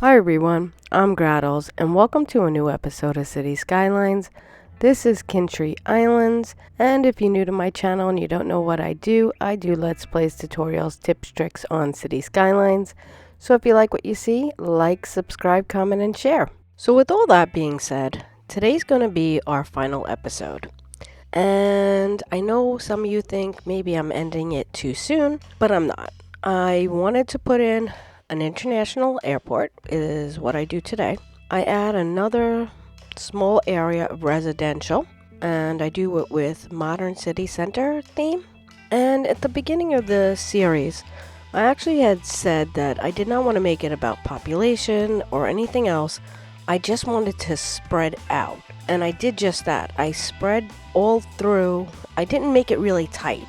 Hi everyone, I'm Grahtles and welcome to a new episode of City Skylines. This is Kyntre Islands, and if you're new to my channel and you don't know what I do Let's Plays, tutorials, tips, tricks on City Skylines. So if you like what you see, like, subscribe, comment, and share. So with all that being said, today's going to be our final episode. And I know some of you think maybe I'm ending it too soon, but I'm not. I wanted to put in an international airport is what I do today. I add another small area of residential, and I do it with modern city center theme. And at the beginning of the series, I actually had said that I did not want to make it about population or anything else. I just wanted to spread out. And I did just that. I spread all through. I didn't make it really tight.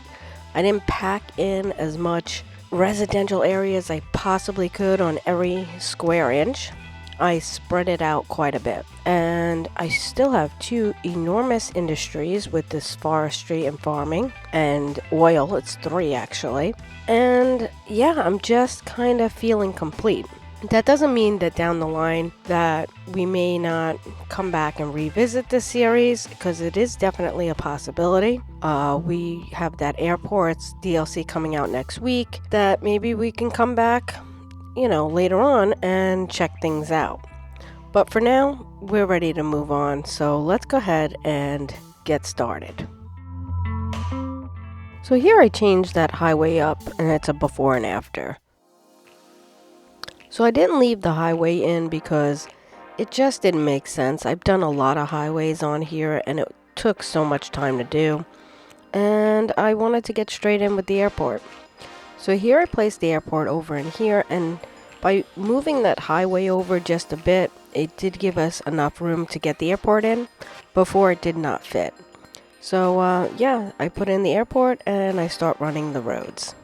I didn't pack in as much residential area as I possibly could on every square inch. I spread it out quite a bit. And I still have two enormous industries with this forestry and farming and oil. It's three actually. And yeah, I'm just kind of feeling complete. That doesn't mean that down the line that we may not come back and revisit this series, because it is definitely a possibility. We have that airport's DLC coming out next week that maybe we can come back, later on and check things out. But for now, we're ready to move on. So let's go ahead and get started. So here I changed that highway up, and it's a before and after. So I didn't leave the highway in because it just didn't make sense. I've done a lot of highways on here and it took so much time to do. And I wanted to get straight in with the airport. So here I placed the airport over in here, and by moving that highway over just a bit, it did give us enough room to get the airport in. Before it did not fit. So yeah, I put in the airport and I start running the roads.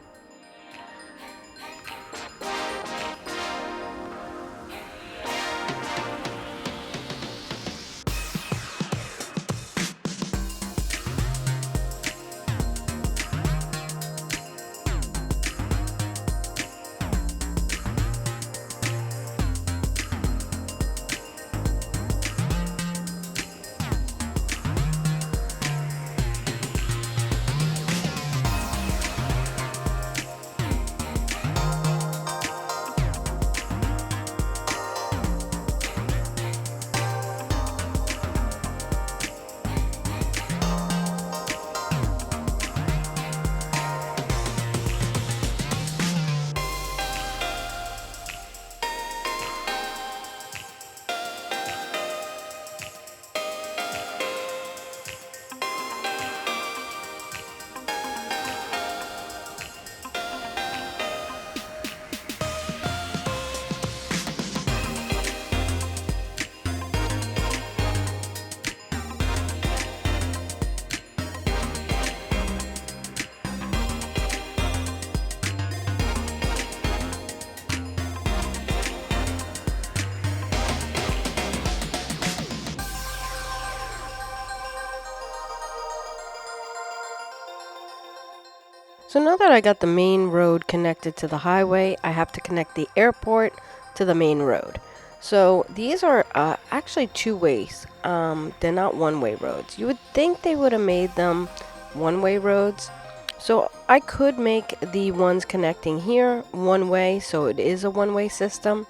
So now that I got the main road connected to the highway, I have to connect the airport to the main road. So these are actually two ways. They're not one-way roads. You would think they would have made them one-way roads. So I could make the ones connecting here one way, so it is a one-way system.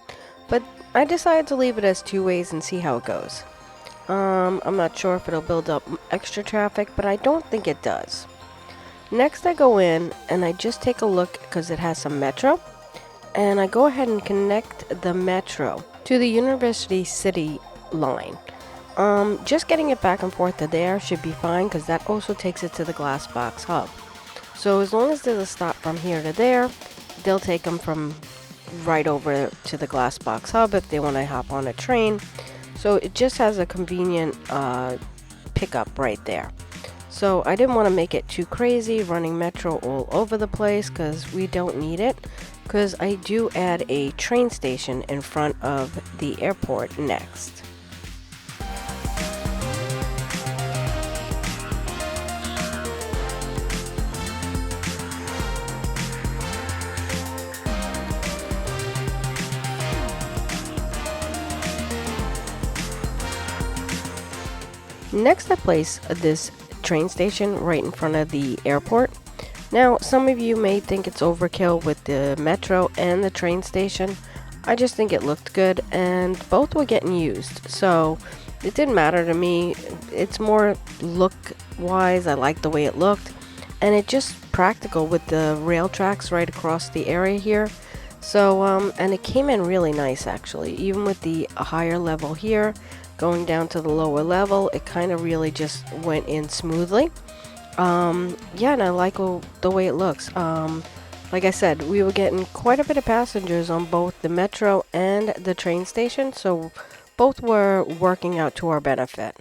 But I decided to leave it as two ways and see how it goes. I'm not sure if it'll build up extra traffic, but I don't think it does. Next I go in and I just take a look because it has some metro, and I go ahead and connect the metro to the University City line. Just getting it back and forth to there should be fine because that also takes it to the Glassbox hub. So as long as there's a stop from here to there, they'll take them from right over to the Glassbox hub if they want to hop on a train. So it just has a convenient pickup right there. So I didn't want to make it too crazy running metro all over the place because we don't need it, because I do add a train station in front of the airport next. Next, I place this train station right in front of the airport. Now, some of you may think it's overkill with the metro and the train station. I just think it looked good, and both were getting used, so it didn't matter to me. It's more look-wise, I like the way it looked, and it's just practical with the rail tracks right across the area here. So, and it came in really nice actually, even with the higher level here, going down to the lower level, it kind of really just went in smoothly. Yeah, and I like the way it looks. Like I said, we were getting quite a bit of passengers on both the metro and the train station, so both were working out to our benefit.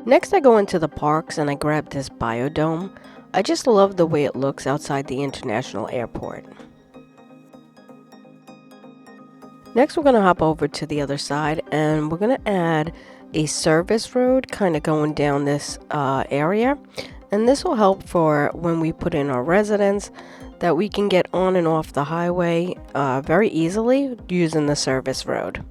Next, I go into the parks and I grab this biodome. I just love the way it looks outside the international airport. Next, we're going to hop over to the other side and we're going to add a service road kind of going down this area. And this will help for when we put in our residence that we can get on and off the highway very easily using the service road.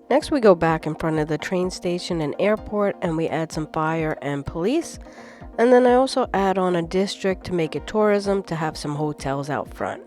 Next, we go back in front of the train station and airport and we add some fire and police. And then I also add on a district to make it tourism to have some hotels out front.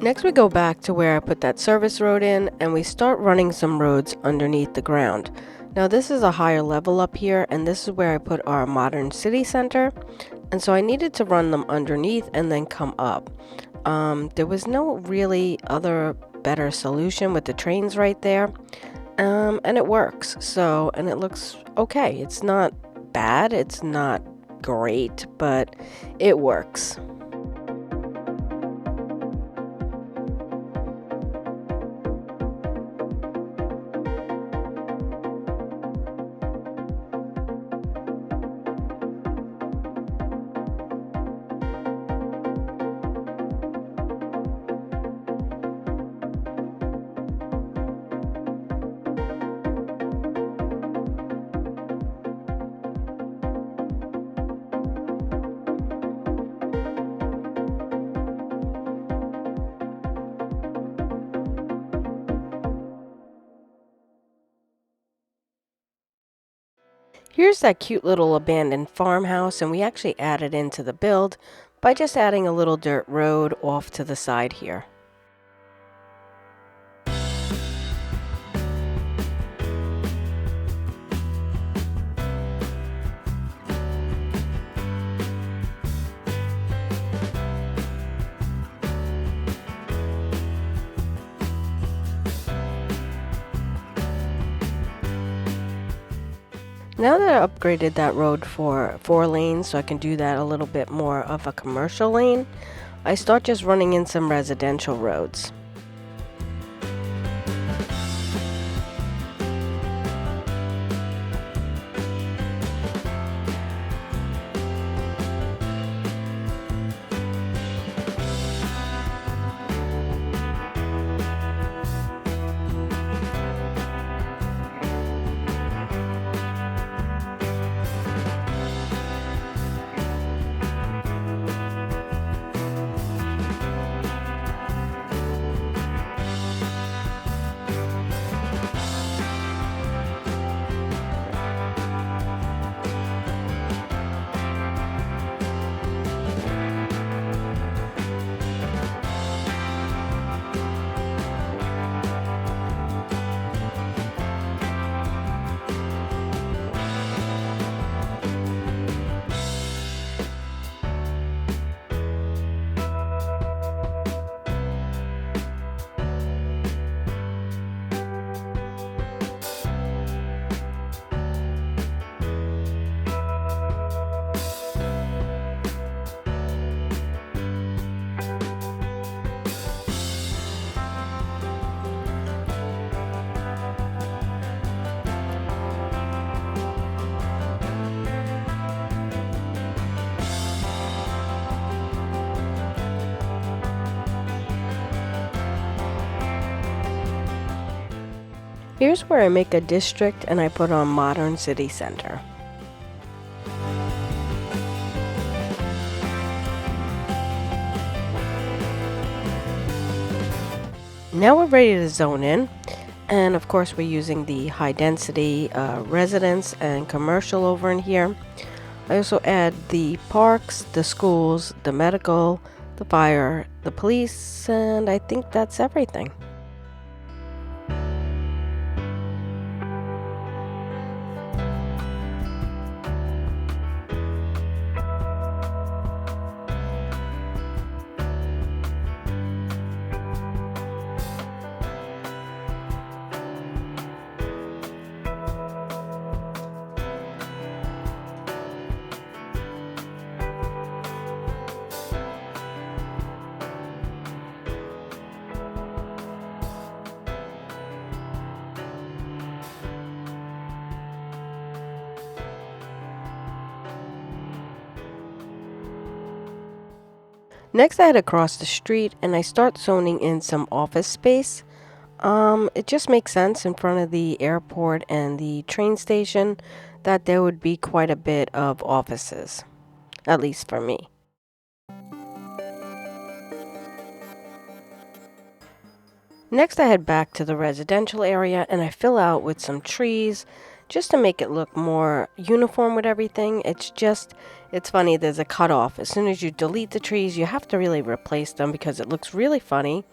Next, we go back to where I put that service road in and we start running some roads underneath the ground. Now this is a higher level up here and this is where I put our modern city center, and so I needed to run them underneath and then come up. There was no really other better solution with the trains right there. And it works. So, and it looks okay. It's not bad. It's not great, but it works. Here's that cute little abandoned farmhouse, and we actually added into the build by just adding a little dirt road off to the side here. Now that I upgraded that road for 4 lanes so I can do that a little bit more of a commercial lane, I start just running in some residential roads. Here's where I make a district and I put on modern city center. Now we're ready to zone in, and of course we're using the high density residence and commercial over in here. I also add the parks, the schools, the medical, the fire, the police, and I think that's everything. Next, I head across the street and I start zoning in some office space. It just makes sense in front of the airport and the train station that there would be quite a bit of offices, at least for me. Next, I head back to the residential area and I fill out with some trees just to make it look more uniform with everything. It's funny, there's a cutoff. As soon as you delete the trees, you have to really replace them because it looks really funny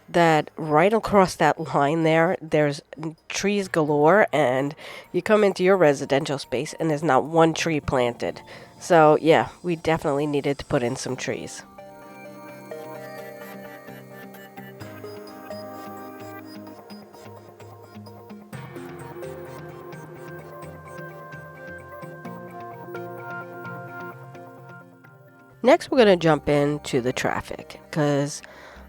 that right across that line there's trees galore, and you come into your residential space and there's not one tree planted. So yeah, we definitely needed to put in some trees. Next, we're going to jump into the traffic because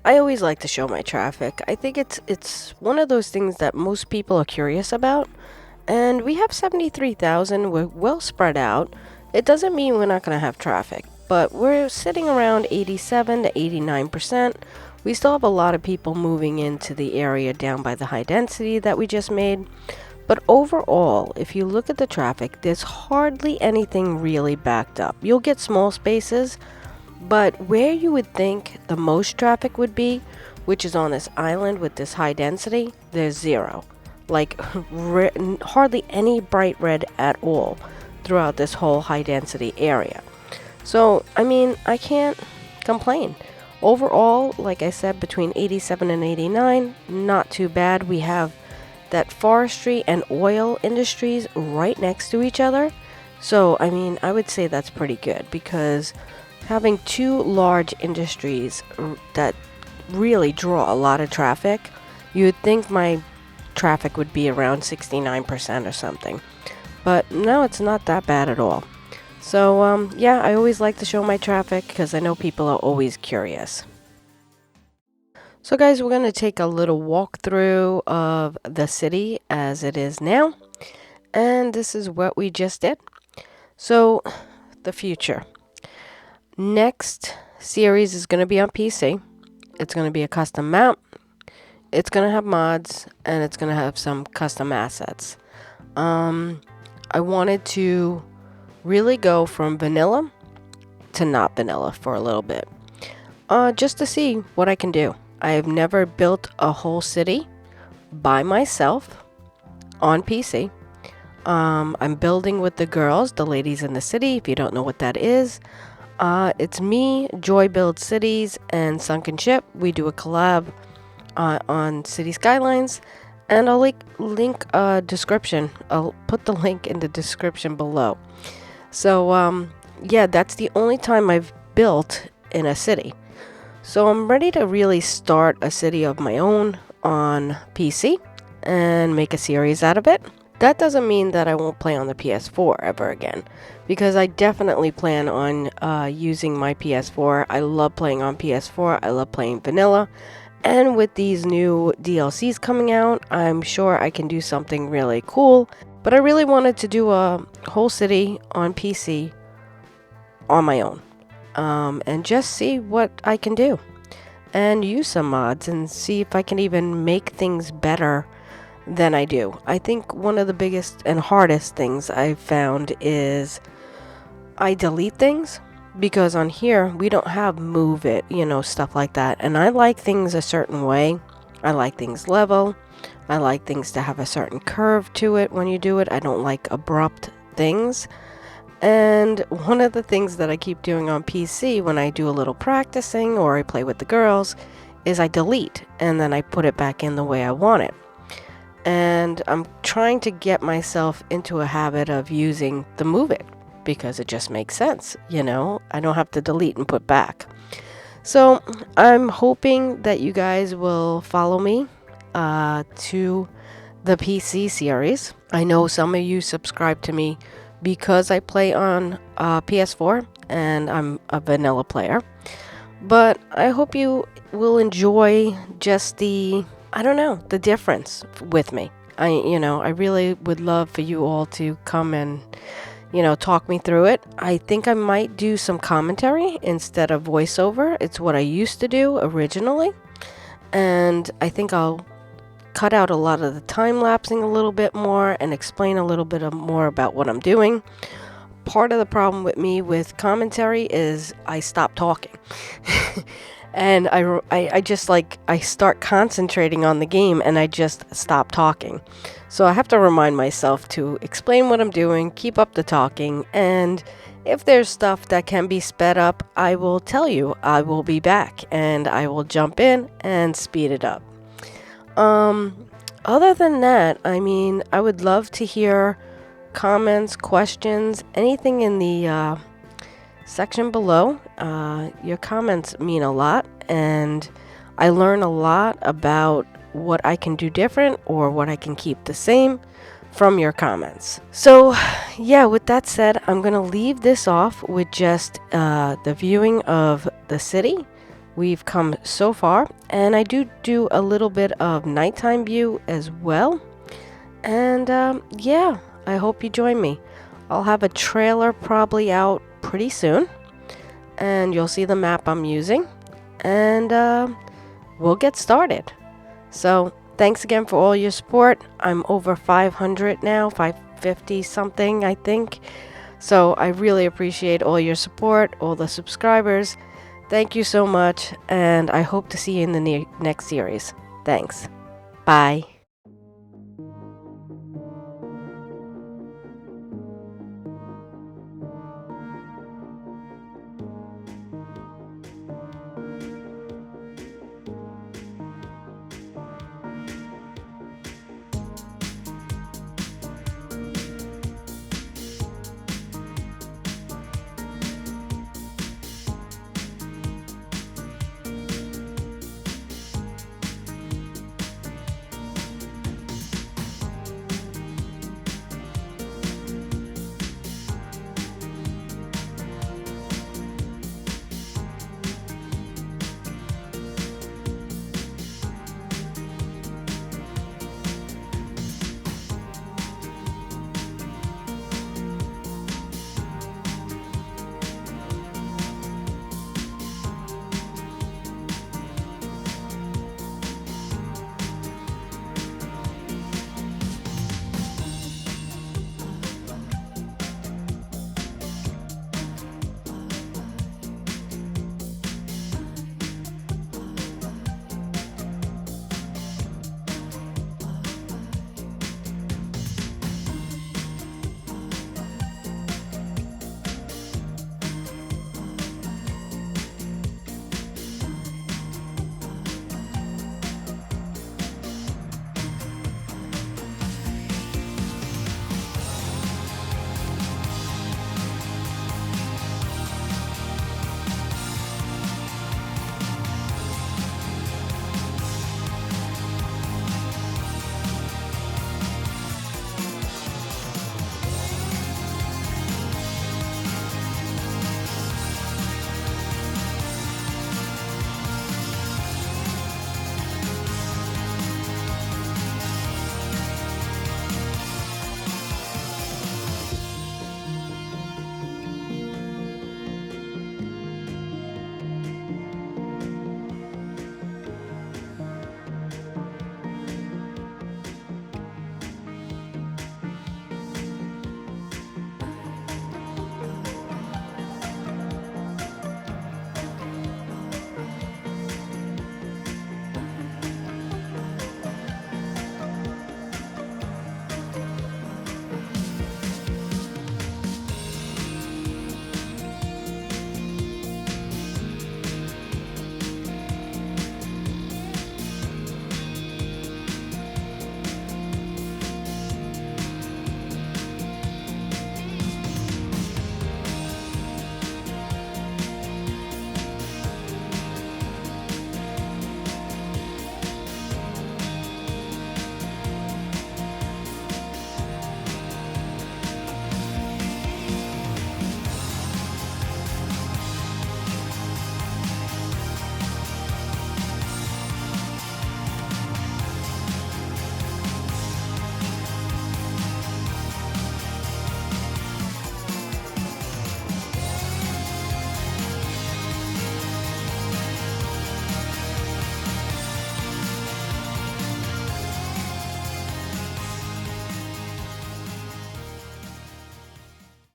I always like to show my traffic. I think it's one of those things that most people are curious about. And we have 73,000. We're well spread out. It doesn't mean we're not going to have traffic, but we're sitting around 87 to 89%. We still have a lot of people moving into the area down by the high density that we just made. But overall, if you look at the traffic, there's hardly anything really backed up. You'll get small spaces, but where you would think the most traffic would be, which is on this island with this high density, there's zero. Like hardly any bright red at all throughout this whole high density area. So, I mean, I can't complain. Overall, like I said, between 87 and 89, not too bad. We have that forestry and oil industries right next to each other. So, I mean, I would say that's pretty good because having two large industries that really draw a lot of traffic, you would think my traffic would be around 69% or something. But no, it's not that bad at all. So, yeah, I always like to show my traffic because I know people are always curious. So guys, we're going to take a little walkthrough of the city as it is now. And this is what we just did. So, the future. Next series is going to be on PC. It's going to be a custom map. It's going to have mods. And it's going to have some custom assets. I wanted to really go from vanilla to not vanilla for a little bit. Just to see what I can do. I have never built a whole city by myself on PC. I'm building with the girls, the ladies in the city, if you don't know what that is. It's me, Joy Builds Cities, and Sunken Ship. We do a collab on City Skylines. And I'll link description. I'll put the link in the description below. So, yeah, that's the only time I've built in a city. So I'm ready to really start a city of my own on PC and make a series out of it. That doesn't mean that I won't play on the PS4 ever again, because I definitely plan on using my PS4. I love playing on PS4. I love playing vanilla. And with these new DLCs coming out, I'm sure I can do something really cool. But I really wanted to do a whole city on PC on my own. And just see what I can do. And use some mods and see if I can even make things better than I do. I think one of the biggest and hardest things I've found is I delete things. Because on here, we don't have move it, stuff like that. And I like things a certain way. I like things level. I like things to have a certain curve to it when you do it. I don't like abrupt things. And one of the things that I keep doing on PC when I do a little practicing or I play with the girls is I delete and then I put it back in the way I want it. And I'm trying to get myself into a habit of using the move it because it just makes sense, I don't have to delete and put back. So I'm hoping that you guys will follow me to the PC series. I know some of you subscribe to me because I play on PS4 and I'm a vanilla player. But I hope you will enjoy just the difference with me. I really would love for you all to come and, talk me through it. I think I might do some commentary instead of voiceover. It's what I used to do originally. And I think I'll cut out a lot of the time-lapsing a little bit more and explain a little bit more about what I'm doing. Part of the problem with me with commentary is I stop talking. And I just I start concentrating on the game and I just stop talking. So I have to remind myself to explain what I'm doing, keep up the talking, and if there's stuff that can be sped up, I will tell you. I will be back and I will jump in and speed it up. Other than that, I would love to hear comments, questions, anything in the section below. Your comments mean a lot, and I learn a lot about what I can do different or what I can keep the same. from your comments. So yeah, with that said, I'm gonna leave this off with just the viewing of the city. We've come so far, and I do a little bit of nighttime view as well. And yeah, I hope you join me. I'll have a trailer probably out pretty soon, and you'll see the map I'm using, and we'll get started. So thanks again for all your support. I'm over 500 now, 550 something, I think. So I really appreciate all your support, all the subscribers. Thank you so much, and I hope to see you in the next series. Thanks. Bye.